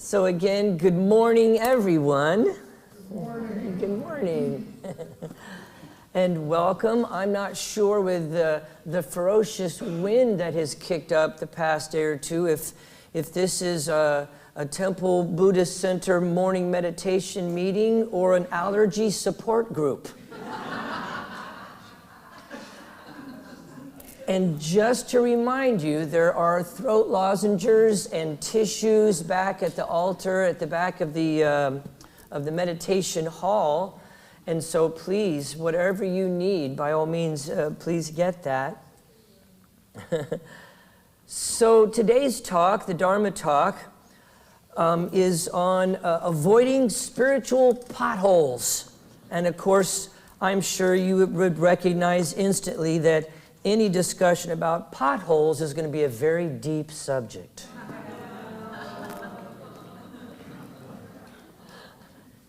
So again, good morning, everyone. Good morning. Good morning. And welcome. I'm not sure with the ferocious wind that has kicked up the past day or two, if this is a Temple Buddhist Center morning meditation meeting or an allergy support group. And just to remind you, there are throat lozenges and tissues back at the altar at the back of the meditation hall. And so please, whatever you need, by all means, please get that. So today's talk, the Dharma Talk, is on avoiding spiritual potholes. And of course, I'm sure you would recognize instantly that any discussion about potholes is going to be a very deep subject. I'm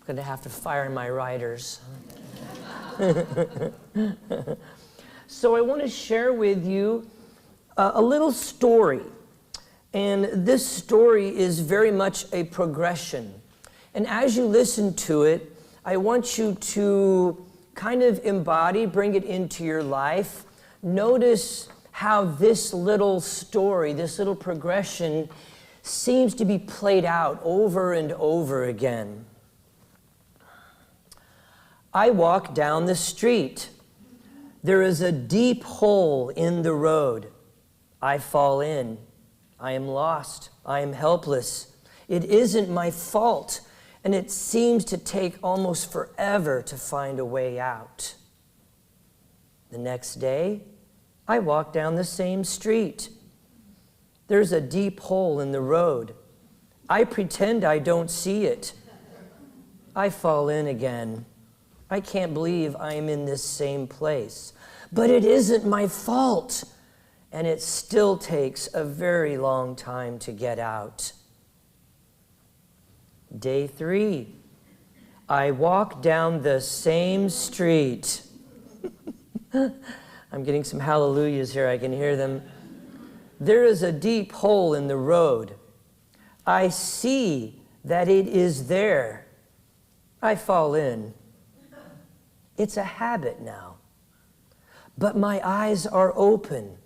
going to have to fire my writers. So I want to share with you a little story. And this story is very much a progression. And as you listen to it, I want you to kind of embody, bring it into your life. Notice how this little story, this little progression seems to be played out over and over again. I walk down the street. There is a deep hole in the road. I fall in. I am lost. I am helpless. It isn't my fault, and it seems to take almost forever to find a way out. The next day, I walk down the same street. There's a deep hole in the road. I pretend I don't see it. I fall in again. I can't believe I am in this same place. But it isn't my fault, and it still takes a very long time to get out. Day 3, I walk down the same street. I'm getting some hallelujahs here, I can hear them. There is a deep hole in the road. I see that it is there. I fall in. It's a habit now. But my eyes are open.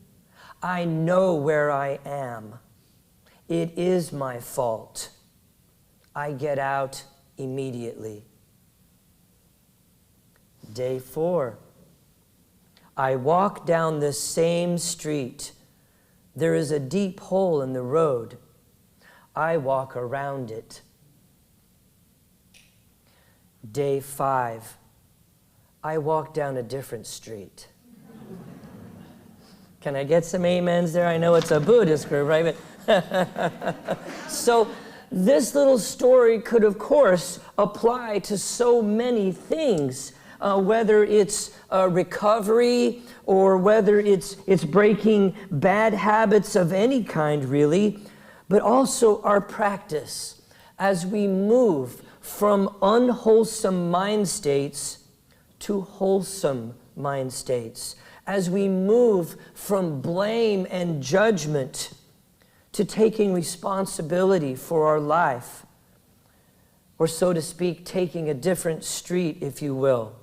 I know where I am. It is my fault. I get out immediately. Day 4. I walk down the same street. There is a deep hole in the road. I walk around it. Day 5. I walk down a different street. Can I get some amens there? I know it's a Buddhist group, right? So this little story could, of course, apply to so many things, whether it's recovery or whether it's breaking bad habits of any kind, really, but also our practice as we move from unwholesome mind states to wholesome mind states, as we move from blame and judgment to taking responsibility for our life, or so to speak, taking a different street, if you will.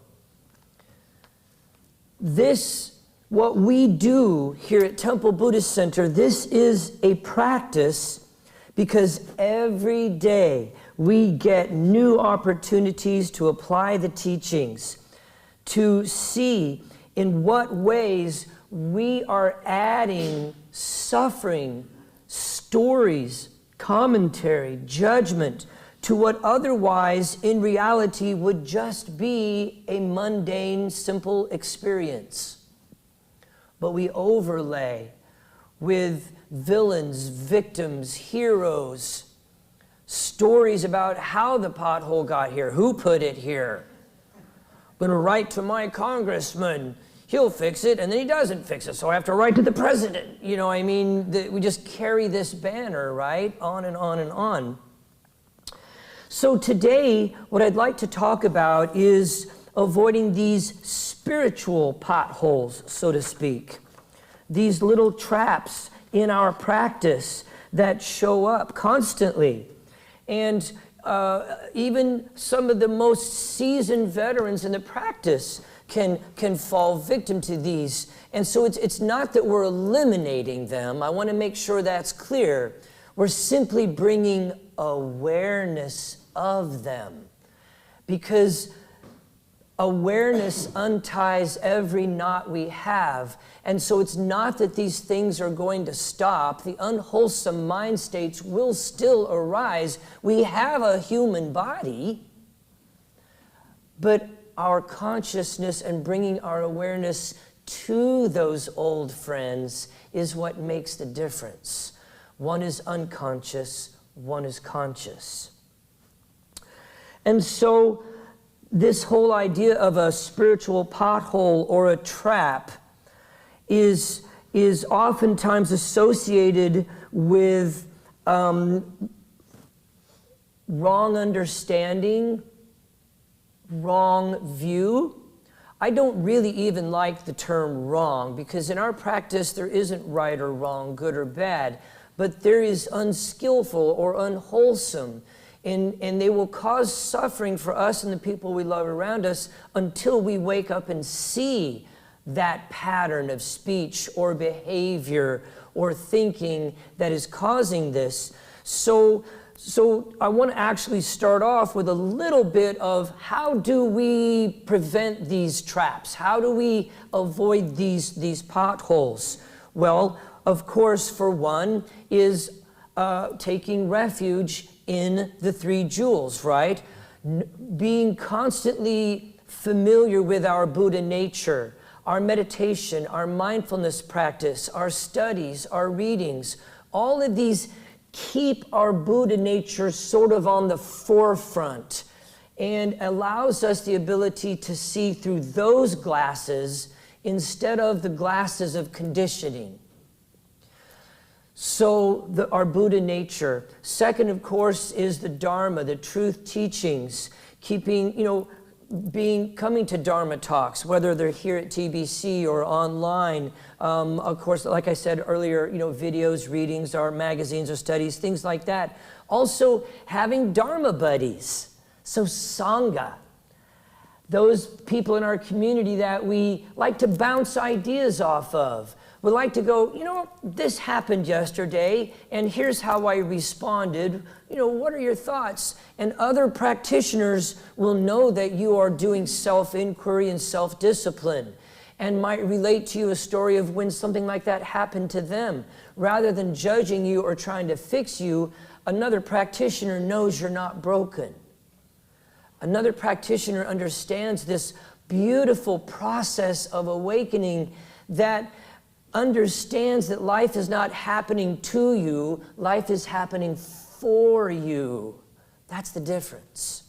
This, what we do here at Temple Buddhist Center, this is a practice because every day we get new opportunities to apply the teachings, to see in what ways we are adding suffering, stories, commentary, judgment to what otherwise in reality would just be a mundane, simple experience. But we overlay with villains, victims, heroes, stories about how the pothole got here, who put it here. I'm going to write to my congressman. He'll fix it, and then he doesn't fix it, so I have to write to the president. You know, I mean, we just carry this banner, right? On and on and on. So today, what I'd like to talk about is avoiding these spiritual potholes, so to speak. These little traps in our practice that show up constantly And even some of the most seasoned veterans in the practice can fall victim to these. And so it's not that we're eliminating them. I want to make sure that's clear. We're simply bringing awareness of them, because awareness unties every knot we have. And so it's not that these things are going to stop. The unwholesome mind states will still arise. We have a human body, but our consciousness and bringing our awareness to those old friends is what makes the difference. One is unconscious, one is conscious. And so this whole idea of a spiritual pothole or a trap is oftentimes associated with wrong understanding, wrong view. I don't really even like the term wrong, because in our practice there isn't right or wrong, good or bad, but there is unskillful or unwholesome. And they will cause suffering for us and the people we love around us until we wake up and see that pattern of speech or behavior or thinking that is causing this. So I want to actually start off with a little bit of how do we prevent these traps? How do we avoid these potholes? Well, of course, for one, is taking refuge in the three jewels, right? Being constantly familiar with our Buddha nature, our meditation, our mindfulness practice, our studies, our readings, all of these keep our Buddha nature sort of on the forefront and allows us the ability to see through those glasses instead of the glasses of conditioning. So our Buddha nature. Second, of course, is the Dharma, the truth teachings, keeping, coming to Dharma Talks, whether they're here at TBC or online. Of course, like I said earlier, videos, readings, our magazines or studies, things like that. Also, having Dharma buddies. So Sangha, those people in our community that we like to bounce ideas off of. We like to go, this happened yesterday, and here's how I responded. What are your thoughts? And other practitioners will know that you are doing self-inquiry and self-discipline and might relate to you a story of when something like that happened to them. Rather than judging you or trying to fix you, another practitioner knows you're not broken. Another practitioner understands this beautiful process of awakening that understands that life is not happening to you, life is happening for you. That's the difference.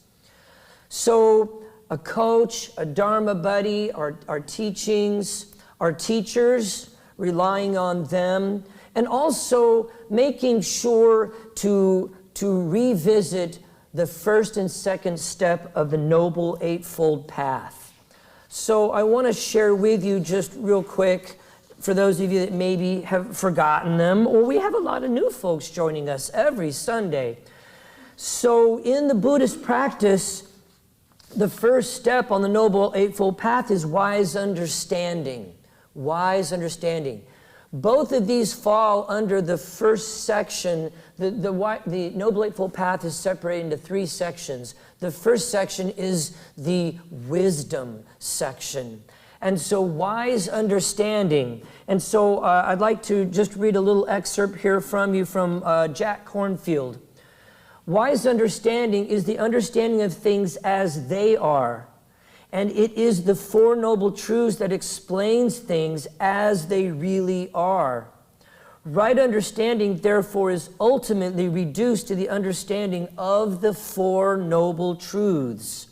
So a coach, a Dharma buddy, our teachings, our teachers, relying on them, and also making sure to revisit the first and second step of the Noble Eightfold Path. So I want to share with you just real quick, for those of you that maybe have forgotten them, or we have a lot of new folks joining us every Sunday. So in the Buddhist practice, the first step on the Noble Eightfold Path is wise understanding. Wise understanding. Both of these fall under the first section. The Noble Eightfold Path is separated into three sections. The first section is the wisdom section. And so wise understanding. And so I'd like to just read a little excerpt here from you from Jack Kornfield. Wise understanding is the understanding of things as they are. And it is the Four Noble Truths that explains things as they really are. Right understanding, therefore, is ultimately reduced to the understanding of the Four Noble Truths.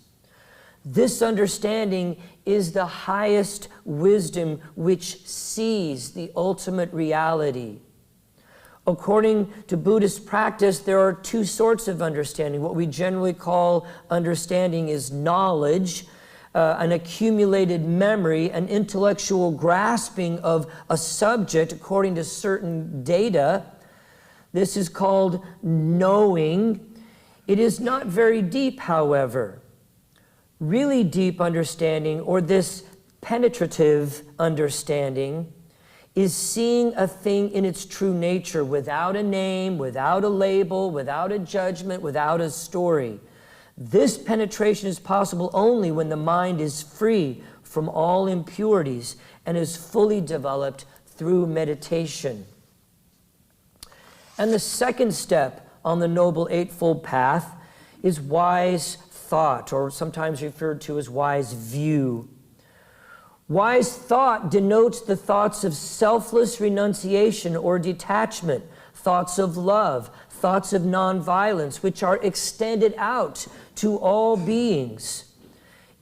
This understanding is the highest wisdom which sees the ultimate reality. According to Buddhist practice, there are two sorts of understanding. What we generally call understanding is knowledge, an accumulated memory, an intellectual grasping of a subject according to certain data. This is called knowing. It is not very deep, however. Really deep understanding, or this penetrative understanding, is seeing a thing in its true nature without a name, without a label, without a judgment, without a story. This penetration is possible only when the mind is free from all impurities and is fully developed through meditation. And the second step on the Noble Eightfold Path is wise thought, or sometimes referred to as wise view. Wise thought denotes the thoughts of selfless renunciation or detachment, thoughts of love, thoughts of nonviolence, which are extended out to all beings.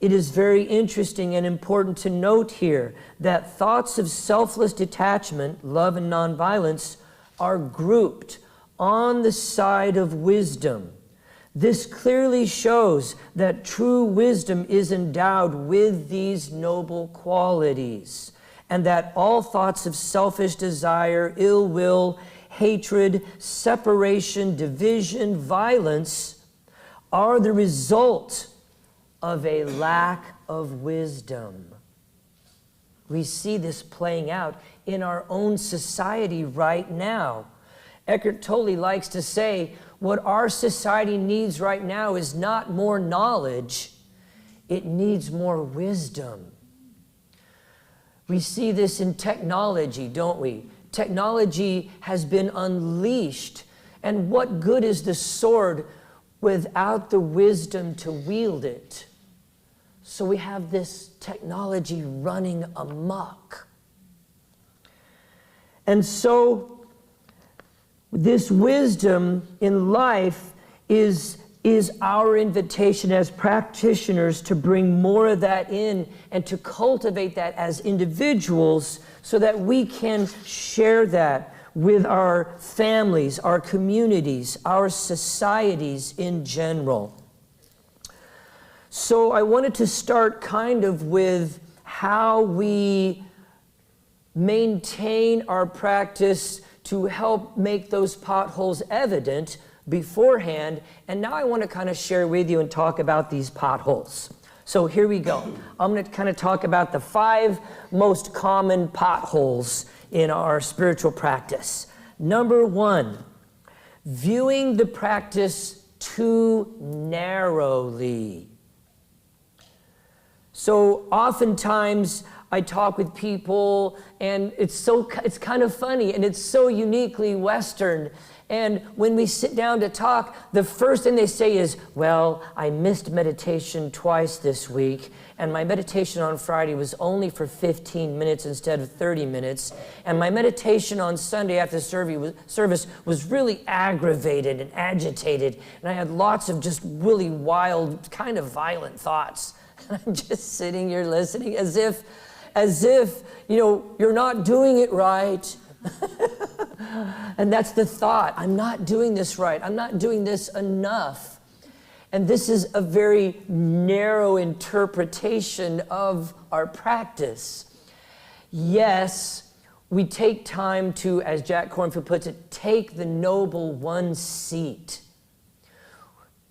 It is very interesting and important to note here that thoughts of selfless detachment, love and nonviolence, are grouped on the side of wisdom. This clearly shows that true wisdom is endowed with these noble qualities, and that all thoughts of selfish desire, ill will, hatred, separation, division, violence are the result of a lack of wisdom. We see this playing out in our own society right now. Eckhart Tolle likes to say, what our society needs right now is not more knowledge, it needs more wisdom. We see this in technology, don't we? Technology has been unleashed, and what good is the sword without the wisdom to wield it? So we have this technology running amok. And so this wisdom in life is our invitation as practitioners to bring more of that in and to cultivate that as individuals so that we can share that with our families, our communities, our societies in general. So I wanted to start kind of with how we maintain our practice to help make those potholes evident beforehand. And now I want to kind of share with you and talk about these potholes. So here we go. I'm going to kind of talk about the 5 most common potholes in our spiritual practice. Number 1, viewing the practice too narrowly. So oftentimes I talk with people, and it's kind of funny, and it's so uniquely Western. And when we sit down to talk, the first thing they say is, well, I missed meditation twice this week, and my meditation on Friday was only for 15 minutes instead of 30 minutes, and my meditation on Sunday after service was really aggravated and agitated, and I had lots of just really wild, kind of violent thoughts. And I'm just sitting here listening as if, you're not doing it right. And that's the thought. I'm not doing this right. I'm not doing this enough. And this is a very narrow interpretation of our practice. Yes, we take time to, as Jack Kornfield puts it, take the noble one seat.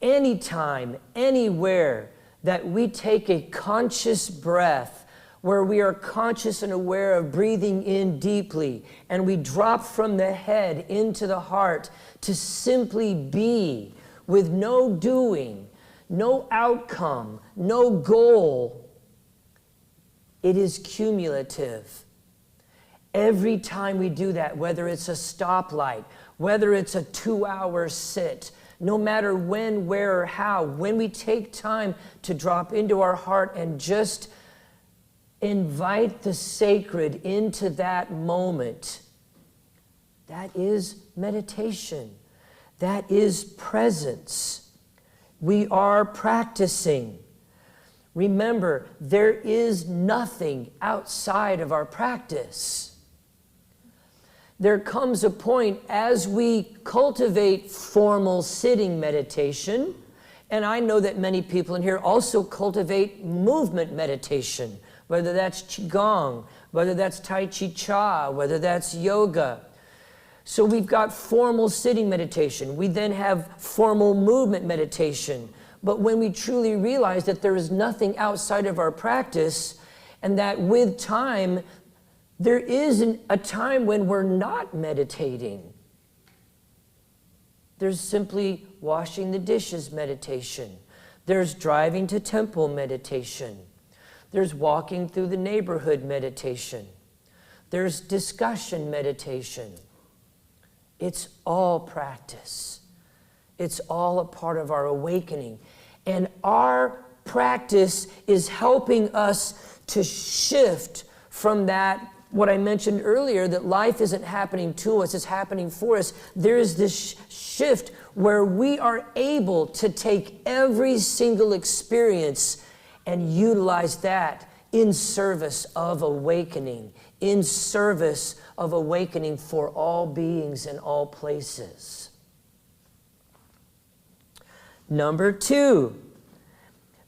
Anytime, anywhere that we take a conscious breath, where we are conscious and aware of breathing in deeply, and we drop from the head into the heart to simply be with no doing, no outcome, no goal, it is cumulative. Every time we do that, whether it's a stoplight, whether it's a 2-hour sit, no matter when, where, or how, when we take time to drop into our heart and just invite the sacred into that moment, that is meditation. That is presence. We are practicing. Remember, there is nothing outside of our practice. There comes a point as we cultivate formal sitting meditation, and I know that many people in here also cultivate movement meditation, whether that's Qigong, whether that's Tai Chi Cha, whether that's yoga. So we've got formal sitting meditation. We then have formal movement meditation. But when we truly realize that there is nothing outside of our practice, and that with time, there is a time when we're not meditating. There's simply washing the dishes meditation. There's driving to temple meditation. There's walking through the neighborhood meditation. There's discussion meditation. It's all practice. It's all a part of our awakening. And our practice is helping us to shift from that, what I mentioned earlier, that life isn't happening to us, it's happening for us. There is this shift where we are able to take every single experience and utilize that in service of awakening, in service of awakening for all beings in all places. Number 2,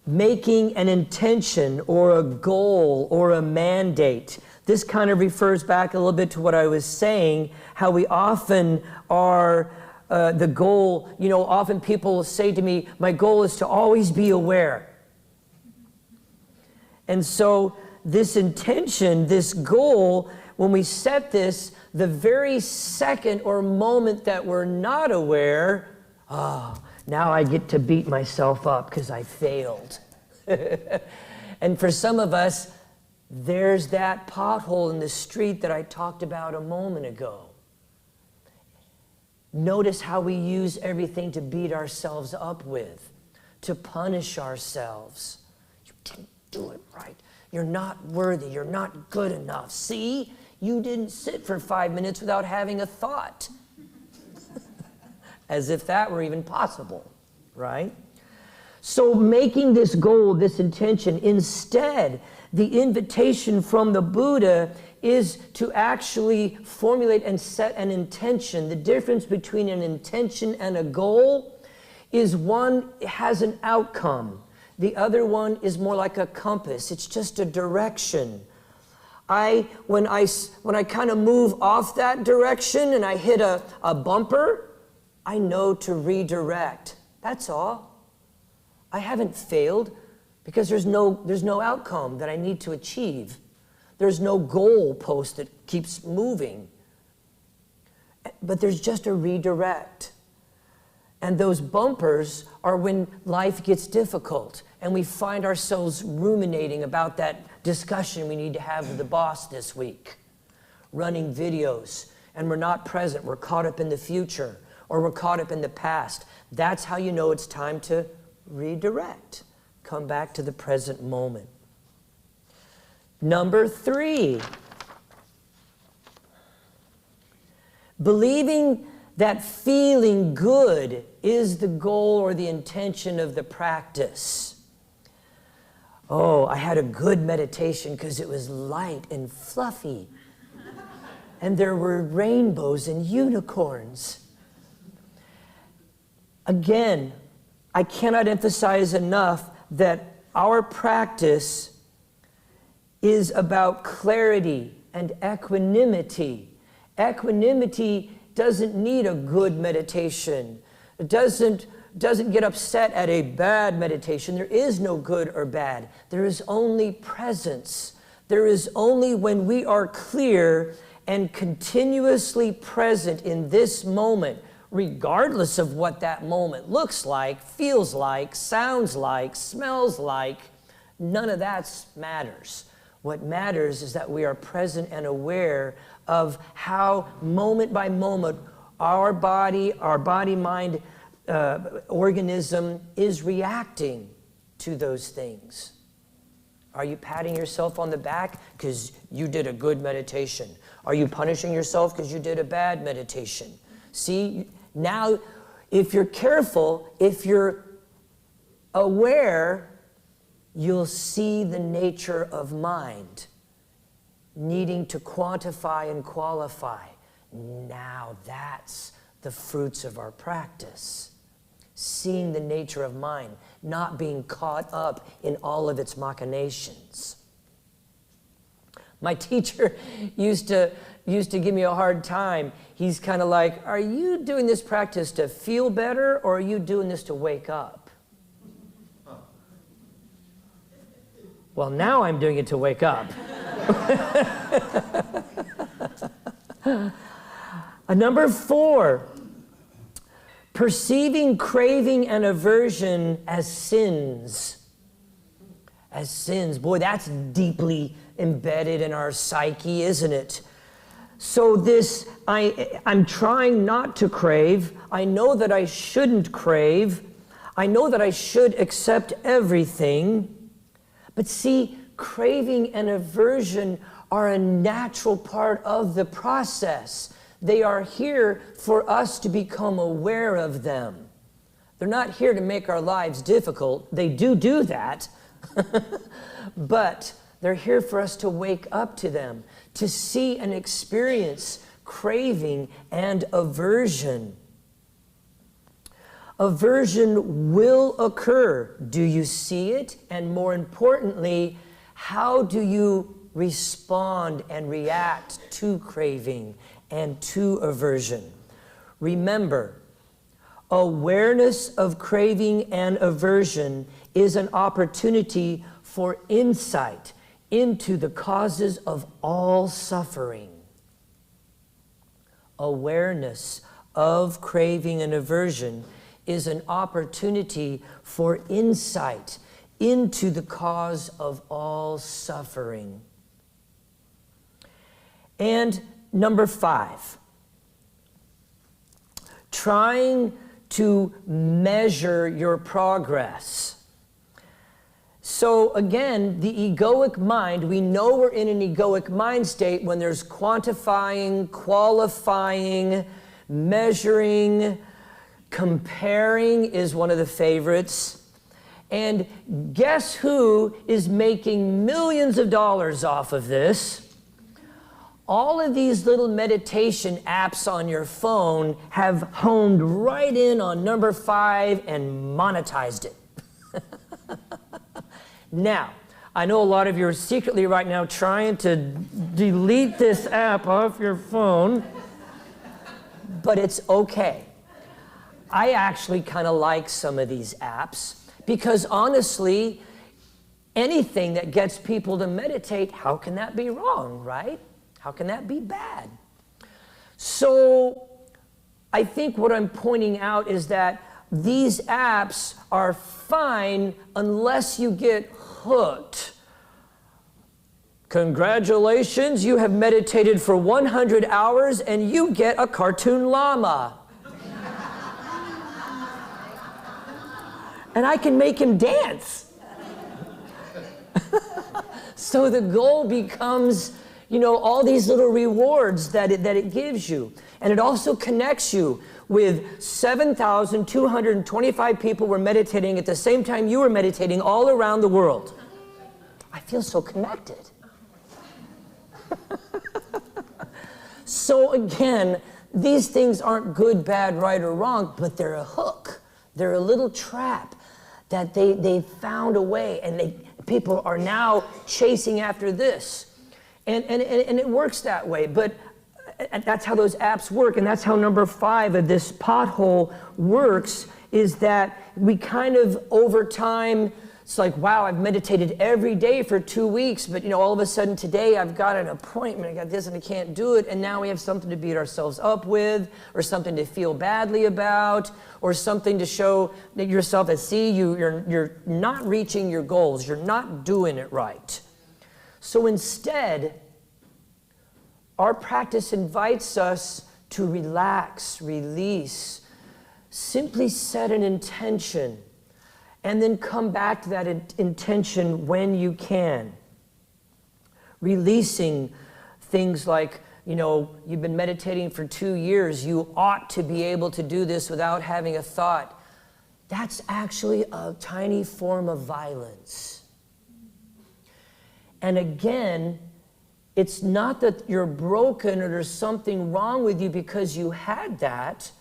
making an intention or a goal or a mandate. This kind of refers back a little bit to what I was saying, how we often are the goal. You know, often people will say to me, my goal is to always be aware. And so this intention, this goal, when we set this, the very second or moment that we're not aware, now I get to beat myself up because I failed. And for some of us, there's that pothole in the street that I talked about a moment ago. Notice how we use everything to beat ourselves up with, to punish ourselves. You didn't do it right. You're not worthy. You're not good enough. See, you didn't sit for 5 minutes without having a thought. As if that were even possible, right? So making this goal, this intention, instead, the invitation from the Buddha is to actually formulate and set an intention. The difference between an intention and a goal is one has an outcome. The other one is more like a compass. It's just a direction. When I kind of move off that direction and I hit a bumper, I know to redirect. That's all. I haven't failed because there's no outcome that I need to achieve. There's no goal post that keeps moving. But there's just a redirect. And those bumpers are when life gets difficult and we find ourselves ruminating about that discussion we need to have with the boss this week, running videos, and we're not present. We're caught up in the future, or we're caught up in the past. That's how you know it's time to redirect. Come back to the present moment. Number 3, believing that feeling good is the goal or the intention of the practice. Oh, I had a good meditation because it was light and fluffy. And there were rainbows and unicorns. Again, I cannot emphasize enough that our practice is about clarity and equanimity. Equanimity doesn't need a good meditation. It doesn't get upset at a bad meditation. There is no good or bad. There is only presence. There is only when we are clear and continuously present in this moment, regardless of what that moment looks like, feels like, sounds like, smells like, none of that matters. What matters is that we are present and aware of how moment by moment our body, mind, organism is reacting to those things. Are you patting yourself on the back because you did a good meditation? Are you punishing yourself because you did a bad meditation? See, now, if you're careful, if you're aware, you'll see the nature of mind needing to quantify and qualify. Now that's the fruits of our practice. Seeing the nature of mind, not being caught up in all of its machinations. My teacher used to used to give me a hard time. He's kind of like, are you doing this practice to feel better, or are you doing this to wake up? Well, now I'm doing it to wake up. Number 4, perceiving craving and aversion as sins. As sins. Boy, that's deeply embedded in our psyche, isn't it? So this, I'm trying not to crave. I know that I shouldn't crave. I know that I should accept everything. But see, craving and aversion are a natural part of the process. They are here for us to become aware of them. They're not here to make our lives difficult. They do that. But they're here for us to wake up to them, to see and experience craving and aversion. Aversion will occur. Do you see it? And more importantly, how do you respond and react to craving and to aversion? Remember, awareness of craving and aversion is an opportunity for insight into the causes of all suffering. Awareness of craving and aversion is an opportunity for insight into the cause of all suffering. And number 5, trying to measure your progress. So again, the egoic mind, we know we're in an egoic mind state when there's quantifying, qualifying, measuring, comparing is one of the favorites. And guess who is making millions of dollars off of this? All of these little meditation apps on your phone have honed right in on number 5 and monetized it. Now, I know a lot of you are secretly right now trying to delete this app off your phone, but it's okay. I actually kind of like some of these apps because honestly, anything that gets people to meditate, how can that be wrong, right? How can that be bad? So I think what I'm pointing out is that these apps are fine unless you get hooked. Congratulations, you have meditated for 100 hours and you get a cartoon llama. And I can make him dance. So the goal becomes, you know, all these little rewards that it gives you. And it also connects you with 7,225 people were meditating at the same time you were meditating all around the world. I feel so connected. So again, these things aren't good, bad, right, or wrong, but they're a hook. They're a little trap that they found a way, and people are now chasing after this. And it works that way, but that's how those apps work, and that's how number 5 of this pothole works, is that we kind of, over time, it's like, wow, I've meditated every day for 2 weeks, but you know, all of a sudden today I've got an appointment, I got this and I can't do it, and now we have something to beat ourselves up with, or something to feel badly about, or something to show yourself that, see, you're not reaching your goals, you're not doing it right. So instead, our practice invites us to relax, release, simply set an intention, and then come back to that intention when you can. Releasing things like, you know, you've been meditating for 2 years, you ought to be able to do this without having a thought. That's actually a tiny form of violence. And again, it's not that you're broken or there's something wrong with you because you had that.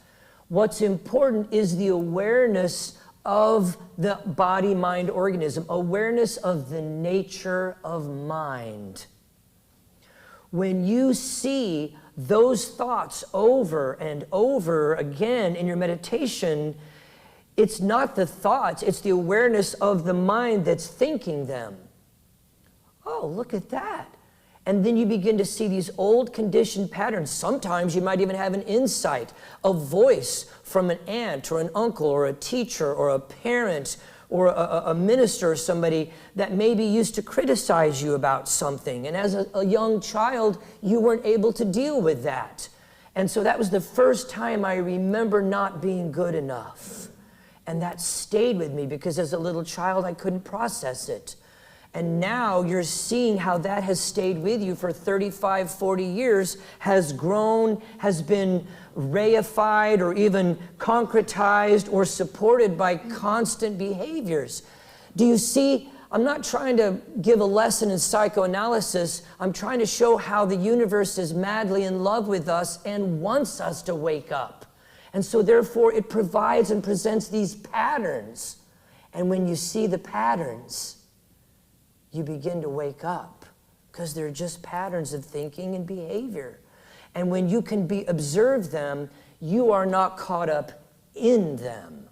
What's important is the awareness of the body, mind, organism, awareness of the nature of mind. when you see those thoughts over and over again in your meditation, it's not the thoughts, it's the awareness of the mind that's thinking them. Oh, look at that. And then you begin to see these old conditioned patterns. Sometimes you might even have an insight, a voice from an aunt or an uncle or a teacher or a parent or a minister or somebody that maybe used to criticize you about something. And as a young child, you weren't able to deal with that. And so that was the first time I remember not being good enough. And that stayed with me because as a little child, I couldn't process it. And now you're seeing how that has stayed with you for 35, 40 years, has grown, has been reified or even concretized or supported by constant behaviors. Do you see? I'm not trying to give a lesson in psychoanalysis. I'm trying to show how the universe is madly in love with us and wants us to wake up. And so therefore it provides and presents these patterns. And when you see the patterns, you begin to wake up because they're just patterns of thinking and behavior. And when you can observe them, you are not caught up in them.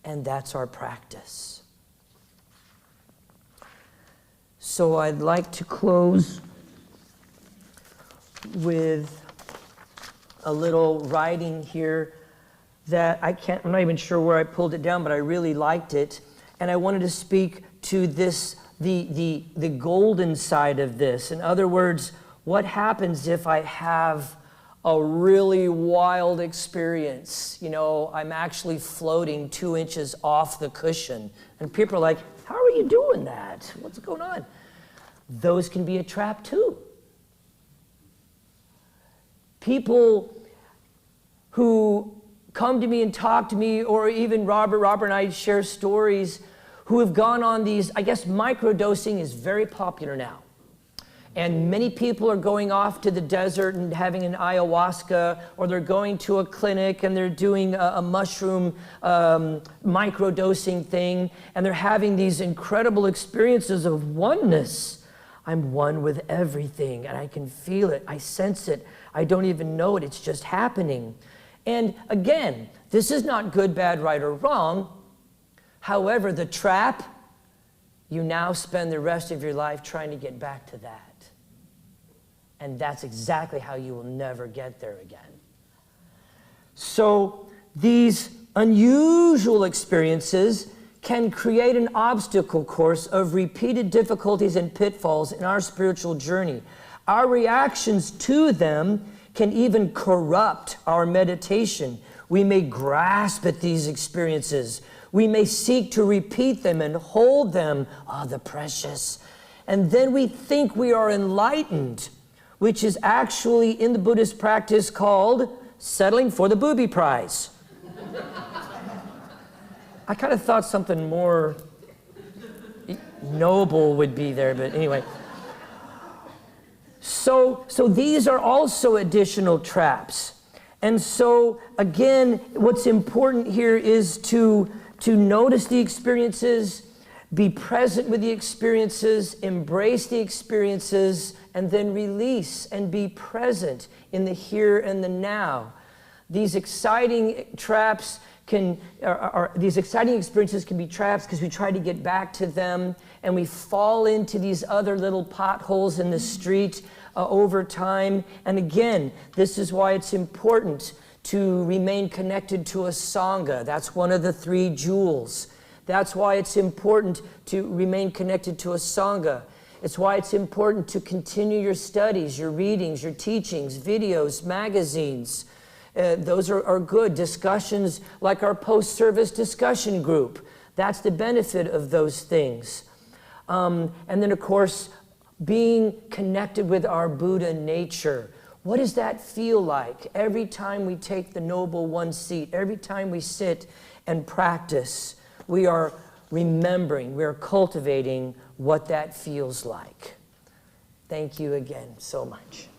And that's our practice. So I'd like to close with a little writing here that I'm not even sure where I pulled it down, but I really liked it. And I wanted to speak to this, the golden side of this. In other words, what happens if I have a really wild experience? You know, I'm actually floating 2 inches off the cushion. And people are like, how are you doing that? What's going on? Those can be a trap too. People who come to me and talk to me, or even Robert and I share stories, who have gone on these, I guess microdosing is very popular now. And many people are going off to the desert and having an ayahuasca, or they're going to a clinic and they're doing a mushroom microdosing thing, and they're having these incredible experiences of oneness. I'm one with everything, and I can feel it, I sense it, I don't even know it, it's just happening. And again, this is not good, bad, right, or wrong. However, the trap, you now spend the rest of your life trying to get back to that. And that's exactly how you will never get there again. So these unusual experiences can create an obstacle course of repeated difficulties and pitfalls in our spiritual journey. Our reactions to them can even corrupt our meditation. We may grasp at these experiences. We may seek to repeat them and hold them, the precious. And then we think we are enlightened, which is actually in the Buddhist practice called settling for the booby prize. I kind of thought something more noble would be there, but anyway. So these are also additional traps. And so, again, what's important here is to notice the experiences, be present with the experiences, embrace the experiences, and then release and be present in the here and the now. These exciting traps these exciting experiences can be traps because we try to get back to them, and we fall into these other little potholes in the street over time. And again, this is why it's important to remain connected to a Sangha. That's one of the 3 jewels. That's why it's important to remain connected to a Sangha. It's why it's important to continue your studies, your readings, your teachings, videos, magazines. Those are good. Discussions like our post-service discussion group. That's the benefit of those things. And then, of course, being connected with our Buddha nature. What does that feel like every time we take the Noble One seat, every time we sit and practice? We are remembering, we are cultivating what that feels like. Thank you again so much.